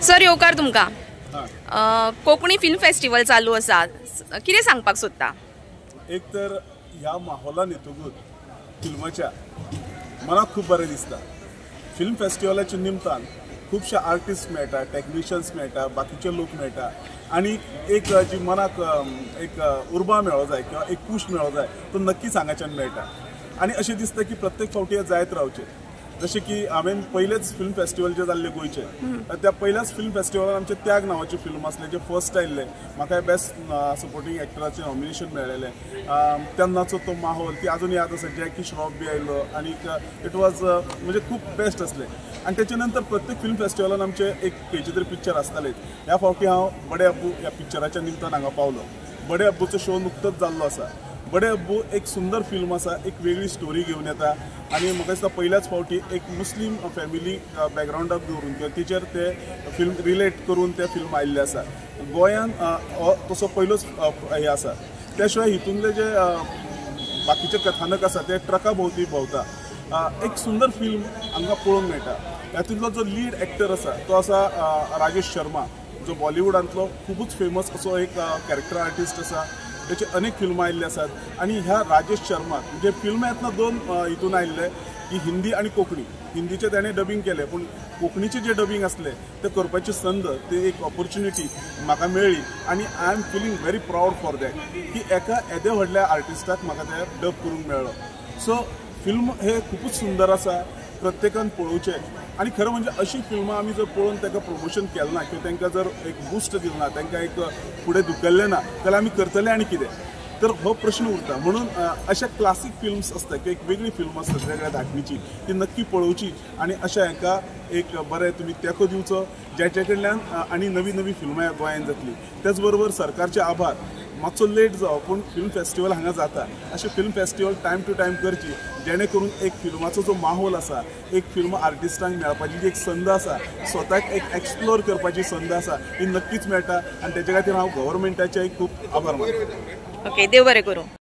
Sir येवकार तुमकां हां कोंकणी फिल्म फेस्टिवल चालू आसा, कितें सांगपाक सोदता? एक तर ह्या माहोलान येतकूच फिल्माच्या मनाक खूब बरें दिसता। फिल्म फेस्टिवलाच्या निमतान खुबशे आर्टिस्ट मेळटा, टेक्निशियन्स मेळटा, बाकीचे लोक मेळटा आनी एक जी मनाक एक उर्बा मेळो जाय किंवा एक पुश मेळो जाय तो नक्कीच हांगाच्यान मेळटा। आनी अशें दिसता की प्रत्येक फावटी हें जायत रावचें। जशें की हांवें पयलेच फिल्म फेस्टिवल जे जाल्ले गोंयचे त्या पयल्याच फिल्म फेस्टिवलान आमचे त्याग नांवाचें फिल्म आसलें जे फर्स्ट आयिल्लें, म्हाका बेस्ट सपोर्टिंग एक्टराचें नॉमिनेशन मेळ्ळेलें। तेन्नाचो तो माहोल ती आजून याद आसा, जॅकी श्रॉफ बी आयलो आनी इट वॉज म्हणजे खूब बेस्ट आसलें। आनी तेचे नंतर प्रत्येक फिल्म फेस्टिवलान आमचे एक खंयचे तरी पिक्चर आसतालेच। ह्या फावटी हांव बडे अब्बू ह्या पिक्चराच्या निमतान हांगा पावलो। बडे अब्बूचो शो नुकतोच जाल्लो आसा। बडे अब्बू एक सुंदर फिल्म आसा, एक वेगळी स्टोरी घेवन येता आनी म्हाका दिसता पयल्याच फावटी एक मुस्लीम फॅमिली बॅकग्रावंडाक दवरून किंवा तिचेर ते फिल्म रिलेट करून ते फिल्म आयिल्ले आसा। गोंयान तसो पयलोच हे आसा। त्या शिवाय हितूंतले जे बाकीचे कथानक आसा ते ट्रका भोंवती भोंवता। एक सुंदर फिल्म हांगा पळोवंक मेळटा। हातूंतलो जो लीड एक्टर आसा तो आसा राजेश शर्मा, जो बॉलिवूडांतलो खूबच फेमस असो एक कॅरेक्टर आर्टिस्ट आसा। त्याचे अनेक फिल्मां आयिल्ले आसात आनी ह्या राजेश शर्मा म्हणजे फिल्म येतना दोन हितून आयिल्ले की हिंदी आनी कोंकणी। हिंदीचे ताणें डबिंग केलें, पूण कोंकणीचे जे डबिंग असले ते करपाची संद, ते एक ऑपॉर्च्युनिटी म्हाका मेळ्ळी आनी I am feeling very proud for that की एका येदे व्हडल्या आर्टिस्टाक म्हाका ते डब करूंक मेळ्ळो। सो फिल्म हे खूबच सुंदर आसा, प्रत्येकान पळोवचें। आनी खरें म्हणजे अशी फिल्मां आमी जर पळोवन ताका प्रमोशन केलें ना किंवा तांकां जर एक बूस्ट दिलें ना, तांकां एक फुडें धुकल्लें ना, जाल्यार आमी करतले आनी कितें? तर हो प्रश्न उरता। म्हणून अशा क्लासीक फिल्म्स आसता किंवा एक वेगळी फिल्म आसता वेगळ्या धाटणीची, ती नक्की पळोवची आनी अशा हाका एक बरें तुमी तेंको दिवचो, जाचे कडल्यान आनी नवी नवी फिल्मां ह्या गोंयांत जातली। त्याच बरोबर सरकारचे आभार, मातसो लेट जावं पूण फिल्म फेस्टिवल हांगा जाता। अशें film festival time to time करची, जेणे करून एक फिल्माचो जो माहोल आसा, एक फिल्म आर्टिस्टांक मेळपाची जी एक संद आसा, स्वताक एक एक्सप्लोर करपाची संद आसा, ही नक्कीच मेळटा आनी तेच्या खातीर हांव गव्हर्मेंटाचेय खूब आभार मानता। ओके, देव बरें करूं।